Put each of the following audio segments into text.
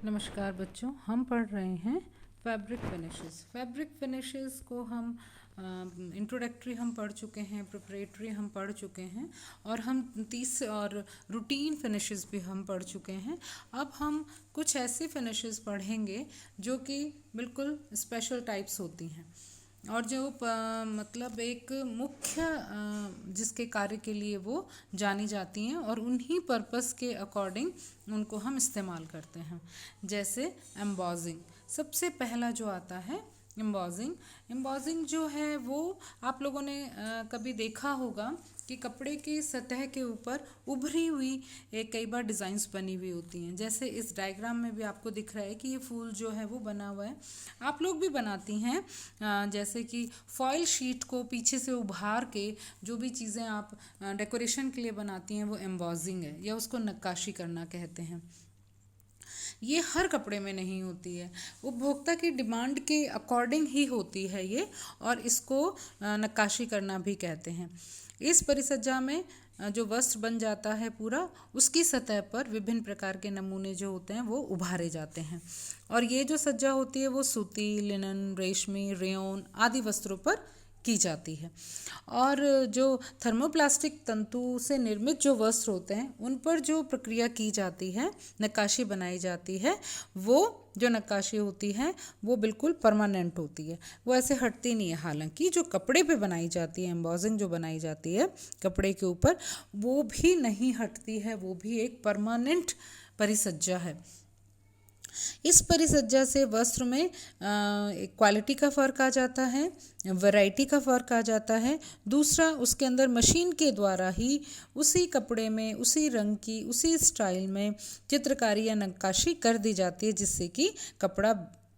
नमस्कार बच्चों, हम पढ़ रहे हैं फैब्रिक फिनिशेस। फैब्रिक फिनिशेस को हम इंट्रोडक्टरी हम पढ़ चुके हैं, प्रिपरेटरी हम पढ़ चुके हैं और हम 30 और रूटीन फिनिशेस भी हम पढ़ चुके हैं। अब हम कुछ ऐसे फिनिशेस पढ़ेंगे जो कि बिल्कुल स्पेशल टाइप्स होती हैं और जो मतलब एक मुख्य जिसके कार्य के लिए वो जानी जाती हैं और उन्हीं पर्पस के अकॉर्डिंग उनको हम इस्तेमाल करते हैं। जैसे एम्बॉजिंग, सबसे पहला जो आता है एम्बॉजिंग। एम्बॉजिंग जो है वो आप लोगों ने कभी देखा होगा कि कपड़े की सतह के ऊपर उभरी हुई कई बार डिज़ाइंस बनी हुई होती हैं। जैसे इस डायग्राम में भी आपको दिख रहा है कि ये फूल जो है वो बना हुआ है। आप लोग भी बनाती हैं, जैसे कि फॉयल शीट को पीछे से उभार के जो भी चीज़ें आप डेकोरेशन के लिए बनाती हैं वो एम्बॉजिंग है या उसको नक्काशी करना कहते हैं। ये हर कपड़े में नहीं होती है, उपभोक्ता की डिमांड के अकॉर्डिंग ही होती है ये, और इसको नक्काशी करना भी कहते हैं। इस परिसज्जा में जो वस्त्र बन जाता है पूरा, उसकी सतह पर विभिन्न प्रकार के नमूने जो होते हैं वो उभारे जाते हैं और ये जो सज्जा होती है वो सूती, लिनन, रेशमी, रेयॉन आदि वस्त्रों पर की जाती है। और जो थर्मोप्लास्टिक तंतु से निर्मित जो वस्त्र होते हैं उन पर जो प्रक्रिया की जाती है, नक्काशी बनाई जाती है, वो जो नक्काशी होती है वो बिल्कुल परमानेंट होती है, वो ऐसे हटती नहीं है। हालांकि जो कपड़े पे बनाई जाती है, एम्बॉजिंग जो बनाई जाती है कपड़े के ऊपर, वो भी नहीं हटती है, वो भी एक परमानेंट परिसज्जा है। इस परिसज्जा से वस्त्र में क्वालिटी का फ़र्क आ जाता है, वैरायटी का फ़र्क आ जाता है। दूसरा, उसके अंदर मशीन के द्वारा ही उसी कपड़े में, उसी रंग की, उसी स्टाइल में चित्रकारी या नक्काशी कर दी जाती है जिससे कि कपड़ा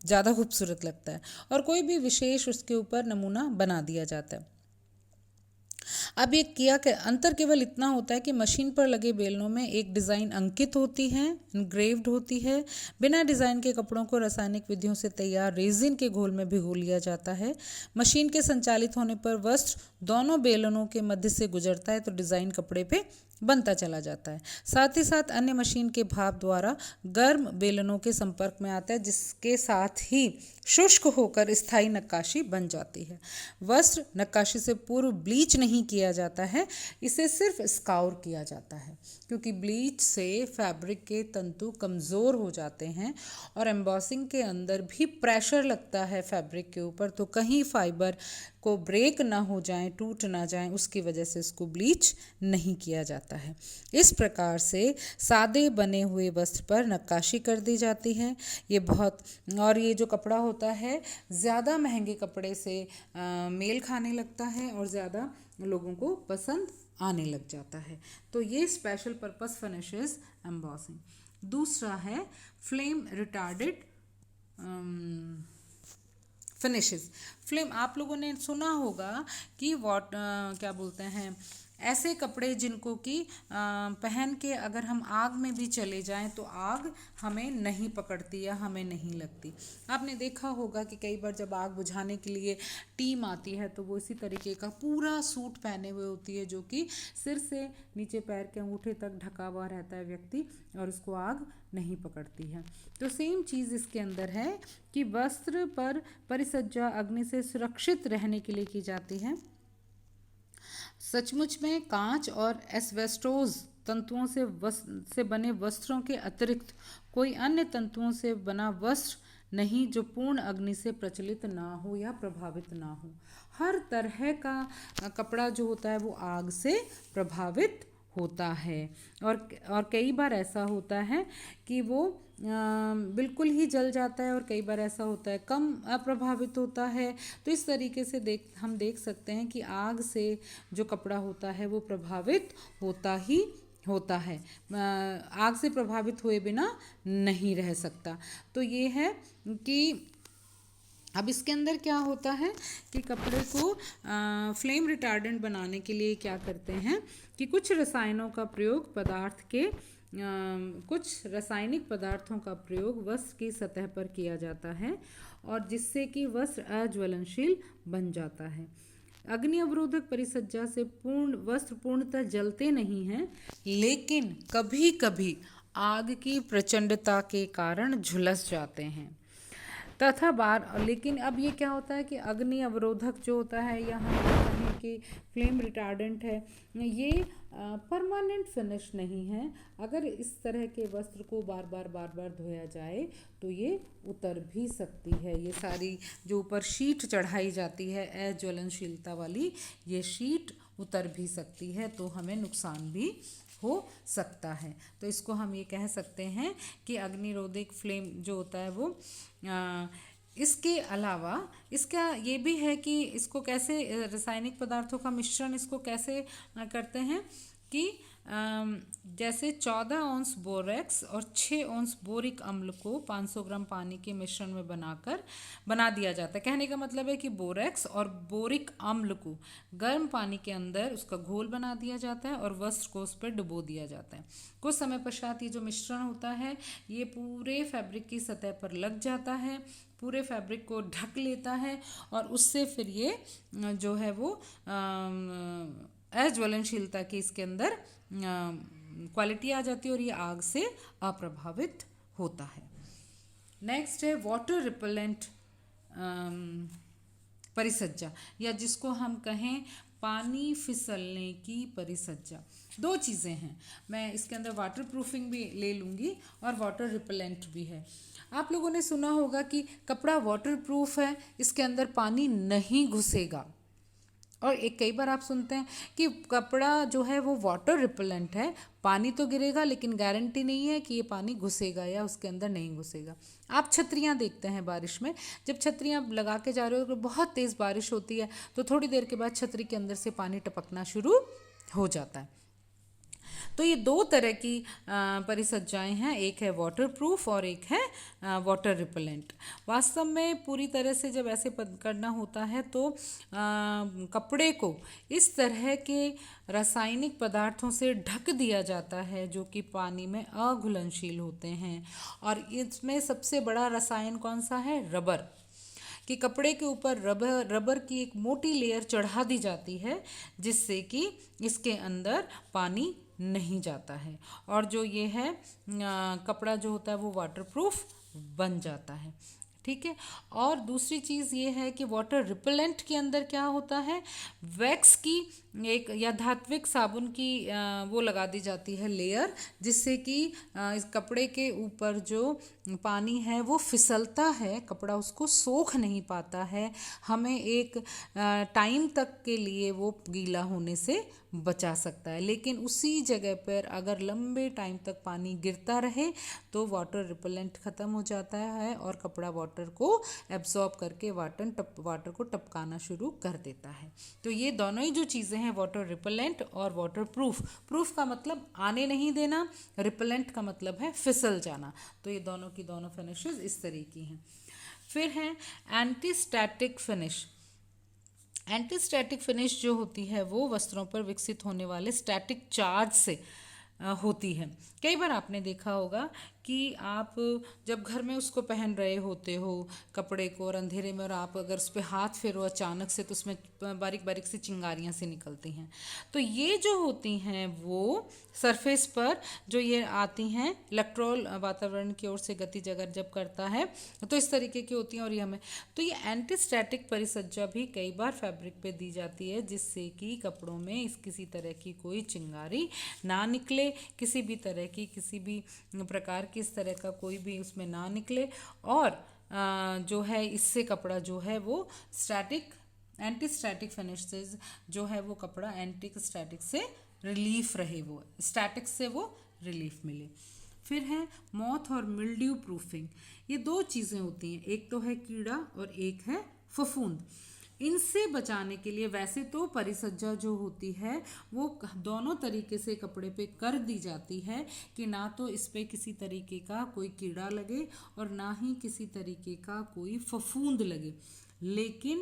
ज़्यादा खूबसूरत लगता है और कोई भी विशेष उसके ऊपर नमूना बना दिया जाता है। अब ये किया के अंतर केवल इतना होता है कि मशीन पर लगे बेलनों में एक डिज़ाइन अंकित होती है, इनग्रेव्ड होती है। बिना डिज़ाइन के कपड़ों को रासायनिक विधियों से तैयार रेजिन के घोल में भिगो लिया जाता है। मशीन के संचालित होने पर वस्त्र दोनों बेलनों के मध्य से गुजरता है तो डिज़ाइन कपड़े पे बनता चला जाता है। साथ ही साथ अन्य मशीन के भाप द्वारा गर्म बेलनों के संपर्क में आता है जिसके साथ ही शुष्क होकर स्थायी नक्काशी बन जाती है। वस्त्र नक्काशी से पूर्व ब्लीच नहीं किया जाता है, इसे सिर्फ स्काउर किया जाता है क्योंकि ब्लीच से फैब्रिक के तंतु कमज़ोर हो जाते हैं और एम्बॉसिंग के अंदर भी प्रेशर लगता है फैब्रिक के ऊपर, तो कहीं फाइबर को ब्रेक ना हो जाए, टूट ना जाए, उसकी वजह से इसको ब्लीच नहीं किया जाता है। इस प्रकार से सादे बने हुए वस्त्र पर नक्काशी कर दी जाती है। और ये जो कपड़ा होता है ज़्यादा महंगे कपड़े से मेल खाने लगता है और ज़्यादा लोगों को पसंद आने लग जाता है। तो ये स्पेशल पर्पस फिनिशेस एम्बॉसिंग। दूसरा है फ्लेम रिटार्डेड फिनिशेस। फ्लेम, आप लोगों ने सुना होगा कि क्या बोलते हैं, ऐसे कपड़े जिनको कि पहन के अगर हम आग में भी चले जाएं तो आग हमें नहीं पकड़ती या हमें नहीं लगती। आपने देखा होगा कि कई बार जब आग बुझाने के लिए टीम आती है तो वो इसी तरीके का पूरा सूट पहने हुए होती है जो कि सिर से नीचे पैर के अंगूठे तक ढका हुआ रहता है व्यक्ति और उसको आग नहीं पकड़ती है। तो सेम चीज़ इसके अंदर है कि वस्त्र पर परिसज्जा अग्नि से सुरक्षित रहने के लिए की जाती है। सचमुच में कांच और एस्बेस्टोस तंतुओं से बने वस्त्रों के अतिरिक्त कोई अन्य तंतुओं से बना वस्त्र नहीं जो पूर्ण अग्नि से प्रचलित ना हो या प्रभावित ना हो। हर तरह का कपड़ा जो होता है वो आग से प्रभावित होता है और कई बार ऐसा होता है कि वो बिल्कुल ही जल जाता है और कई बार ऐसा होता है कम अप्रभावित होता है। तो इस तरीके से हम देख सकते हैं कि आग से जो कपड़ा होता है वो प्रभावित होता ही होता है, आग से प्रभावित हुए बिना नहीं रह सकता। तो ये है कि अब इसके अंदर क्या होता है कि कपड़े को फ्लेम रिटार्डेंट बनाने के लिए क्या करते हैं कि कुछ रसायनों का प्रयोग कुछ रासायनिक पदार्थों का प्रयोग वस्त्र की सतह पर किया जाता है और जिससे कि वस्त्र अज्वलनशील बन जाता है। अग्नि अवरोधक परिसज्जा से वस्त्र पूर्णतः जलते नहीं हैं, लेकिन कभी कभी आग की प्रचंडता के कारण झुलस जाते हैं तथा लेकिन अब ये क्या होता है कि अग्नि अवरोधक जो होता है या हम कहें कि फ्लेम रिटार्डेंट है, ये परमानेंट फिनिश नहीं है। अगर इस तरह के वस्त्र को बार बार धोया जाए तो ये उतर भी सकती है। ये सारी जो ऊपर शीट चढ़ाई जाती है अज्वलनशीलता वाली, ये शीट उतर भी सकती है, तो हमें नुकसान भी हो सकता है। तो इसको हम ये कह सकते हैं कि अग्निरोधक फ्लेम जो होता है वो इसके अलावा इसका ये भी है कि इसको कैसे रासायनिक पदार्थों का मिश्रण इसको कैसे करते हैं कि जैसे 14 औंस बोरेक्स और 6 औंस बोरिक अम्ल को 500 ग्राम पानी के मिश्रण में बना दिया जाता है। कहने का मतलब है कि बोरेक्स और बोरिक अम्ल को गर्म पानी के अंदर उसका घोल बना दिया जाता है और वस्त्र को उस पर डुबो दिया जाता है। कुछ समय पश्चात ये जो मिश्रण होता है ये पूरे फैब्रिक की सतह पर लग जाता है, पूरे फैब्रिक को ढक लेता है और उससे फिर ये जो है वो अज्वलनशीलता की इसके अंदर क्वालिटी आ जाती है और ये आग से अप्रभावित होता है। नेक्स्ट है वाटर रिपेलेंट परिसज्जा, या जिसको हम कहें पानी फिसलने की परिसज्जा। दो चीज़ें हैं, मैं इसके अंदर वाटर प्रूफिंग भी ले लूँगी और वाटर रिपेलेंट भी है। आप लोगों ने सुना होगा कि कपड़ा वाटर प्रूफ है, इसके अंदर पानी नहीं घुसेगा, और एक कई बार आप सुनते हैं कि कपड़ा जो है वो वाटर रिपेलेंट है, पानी तो गिरेगा लेकिन गारंटी नहीं है कि ये पानी घुसेगा या उसके अंदर नहीं घुसेगा। आप छतरियाँ देखते हैं बारिश में, जब छतरियाँ लगा के जा रहे हो तो बहुत तेज़ बारिश होती है तो थोड़ी देर के बाद छतरी के अंदर से पानी टपकना शुरू हो जाता है। तो ये दो तरह की परिसज्जाएं हैं, एक है वाटर प्रूफ और एक है वाटर रिपेलेंट। वास्तव में पूरी तरह से जब ऐसे करना होता है तो कपड़े को इस तरह के रासायनिक पदार्थों से ढक दिया जाता है जो कि पानी में अघुलनशील होते हैं। और इसमें सबसे बड़ा रसायन कौन सा है? रबर। कि कपड़े के ऊपर रबर की एक मोटी लेयर चढ़ा दी जाती है जिससे कि इसके अंदर पानी नहीं जाता है और जो ये है कपड़ा जो होता है वो वाटरप्रूफ बन जाता है। ठीक है। और दूसरी चीज़ ये है कि वाटर रिपेलेंट के अंदर क्या होता है, वैक्स की एक या धात्विक साबुन की वो लगा दी जाती है लेयर, जिससे कि इस कपड़े के ऊपर जो पानी है वो फिसलता है, कपड़ा उसको सोख नहीं पाता है, हमें एक टाइम तक के लिए वो गीला होने से बचा सकता है। लेकिन उसी जगह पर अगर लंबे टाइम तक पानी गिरता रहे तो वाटर रिपेलेंट ख़त्म हो जाता है और कपड़ा वाटर को एब्जॉर्ब करके वाटर को टपकाना शुरू कर देता है। तो ये दोनों ही जो चीज़ें हैं, वाटर रिपेलेंट और वाटर प्रूफ, प्रूफ का मतलब आने नहीं देना, रिपेलेंट का मतलब है फिसल जाना। तो ये दोनों की दोनों फिनिशेस इस तरह की हैं। फिर है anti static finish. Anti static finish जो होती है वो वस्त्रों पर विकसित होने वाले स्टैटिक चार्ज से होती है। कई बार आपने देखा होगा कि आप जब घर में उसको पहन रहे होते हो कपड़े को और अंधेरे में, और आप अगर उस पर हाथ फेरो अचानक से तो उसमें बारीक बारीक सी चिंगारियाँ सी निकलती हैं। तो ये जो होती हैं वो सरफेस पर जो ये आती हैं, इलेक्ट्रॉन वातावरण की ओर से गति अगर जब करता है तो इस तरीके की होती हैं। और ये हमें तो ये एंटी स्टैटिक परिसज्जा भी कई बार फैब्रिक पे दी जाती है जिससे कि कपड़ों में किसी तरह की कोई चिंगारी ना निकले, किसी भी तरह की किसी भी प्रकार की इस तरह का कोई भी उसमें ना निकले, और जो है इससे कपड़ा जो है वो एंटी स्टैटिक फिनिशेस जो है वो कपड़ा एंटी स्टैटिक से रिलीफ रहे, वो स्टैटिक से वो रिलीफ मिले। फिर है मॉथ और मिल्ड्यू प्रूफिंग। ये दो चीज़ें होती हैं, एक तो है कीड़ा और एक है फफूंद। इनसे बचाने के लिए वैसे तो परिसज्जा जो होती है वो दोनों तरीके से कपड़े पे कर दी जाती है कि ना तो इस पे किसी तरीके का कोई कीड़ा लगे और ना ही किसी तरीके का कोई फफूंद लगे। लेकिन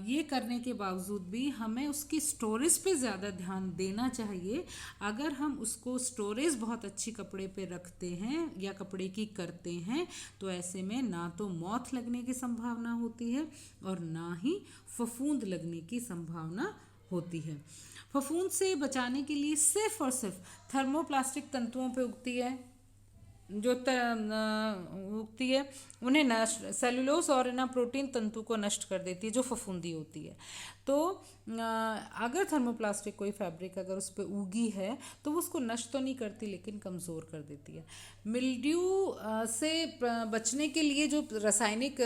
ये करने के बावजूद भी हमें उसकी स्टोरेज पे ज़्यादा ध्यान देना चाहिए। अगर हम उसको स्टोरेज बहुत अच्छी कपड़े पे रखते हैं या कपड़े की करते हैं तो ऐसे में ना तो मॉथ लगने की संभावना होती है और ना ही फफूंद लगने की संभावना होती है। फफूंद से बचाने के लिए सिर्फ और सिर्फ थर्मोप्लास्टिक तंतुओं पे उगती है जो उगती है उन्हें नष्ट, सेलुलोज और ना प्रोटीन तंतु को नष्ट कर देती है जो फफूंदी होती है। तो अगर थर्मोप्लास्टिक कोई फैब्रिक अगर उस पर उगी है तो वो उसको नष्ट तो नहीं करती लेकिन कमज़ोर कर देती है। मिल्ड्यू से बचने के लिए जो रासायनिक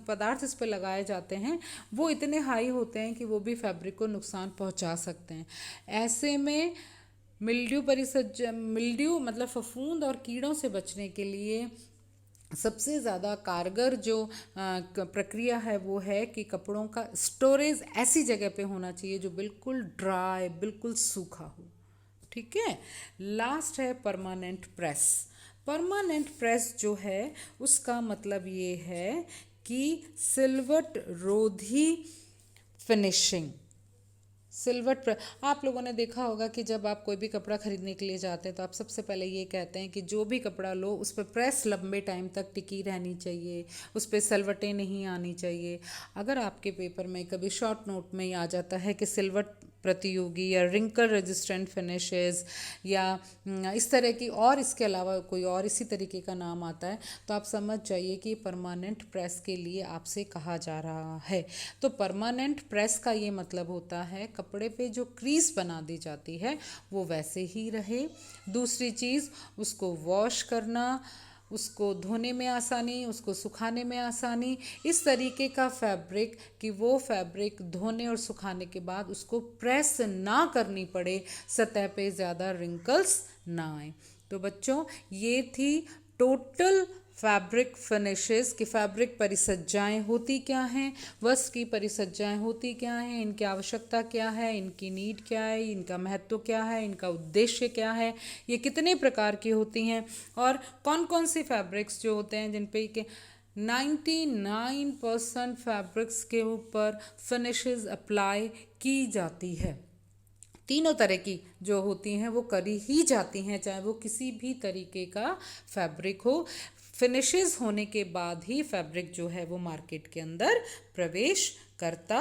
पदार्थ इस पर लगाए जाते हैं वो इतने हाई होते हैं कि वो भी फैब्रिक को नुकसान पहुंचा सकते हैं। ऐसे में मिल्ड्यू मतलब फफूंद और कीड़ों से बचने के लिए सबसे ज़्यादा कारगर जो प्रक्रिया है वो है कि कपड़ों का स्टोरेज ऐसी जगह पे होना चाहिए जो बिल्कुल ड्राई, बिल्कुल सूखा हो। ठीक है। लास्ट है परमानेंट प्रेस। परमानेंट प्रेस जो है उसका मतलब ये है कि सिलवट रोधी फिनिशिंग। सिल्वर आप लोगों ने देखा होगा कि जब आप कोई भी कपड़ा खरीदने के लिए जाते हैं तो आप सबसे पहले ये कहते हैं कि जो भी कपड़ा लो उस पर प्रेस लंबे टाइम तक टिकी रहनी चाहिए, उस पर सिलवटें नहीं आनी चाहिए। अगर आपके पेपर में कभी शॉर्ट नोट में ही आ जाता है कि सिल्वट प्रतियोगी या रिंकल रेजिस्टेंट फिनिशेस या इस तरह की और इसके अलावा कोई और इसी तरीके का नाम आता है तो आप समझ जाइए कि परमानेंट प्रेस के लिए आपसे कहा जा रहा है। तो परमानेंट प्रेस का ये मतलब होता है कपड़े पे जो क्रीज बना दी जाती है वो वैसे ही रहे। दूसरी चीज़, उसको वॉश करना, उसको धोने में आसानी, उसको सुखाने में आसानी, इस तरीके का फैब्रिक कि वो फैब्रिक धोने और सुखाने के बाद उसको प्रेस ना करनी पड़े, सतह पे ज़्यादा रिंकल्स ना आए। तो बच्चों ये थी टोटल फैब्रिक फिनिशेस की फैब्रिक परिसज्जाएं होती क्या हैं, वस्त्र की परिसज्जाएं होती क्या हैं, इनकी आवश्यकता क्या है, इनकी नीड क्या है, इनका महत्व क्या है, इनका उद्देश्य क्या है, ये कितने प्रकार की होती हैं और कौन कौन सी फैब्रिक्स जो होते हैं जिन पे के 99% फैब्रिक्स के ऊपर फिनिशेस अप्लाई की जाती है। तीनों तरह की जो होती हैं वो करी ही जाती हैं, चाहे वो किसी भी तरीके का फैब्रिक हो। फिनिशेस होने के बाद ही फैब्रिक जो है वो मार्केट के अंदर प्रवेश करता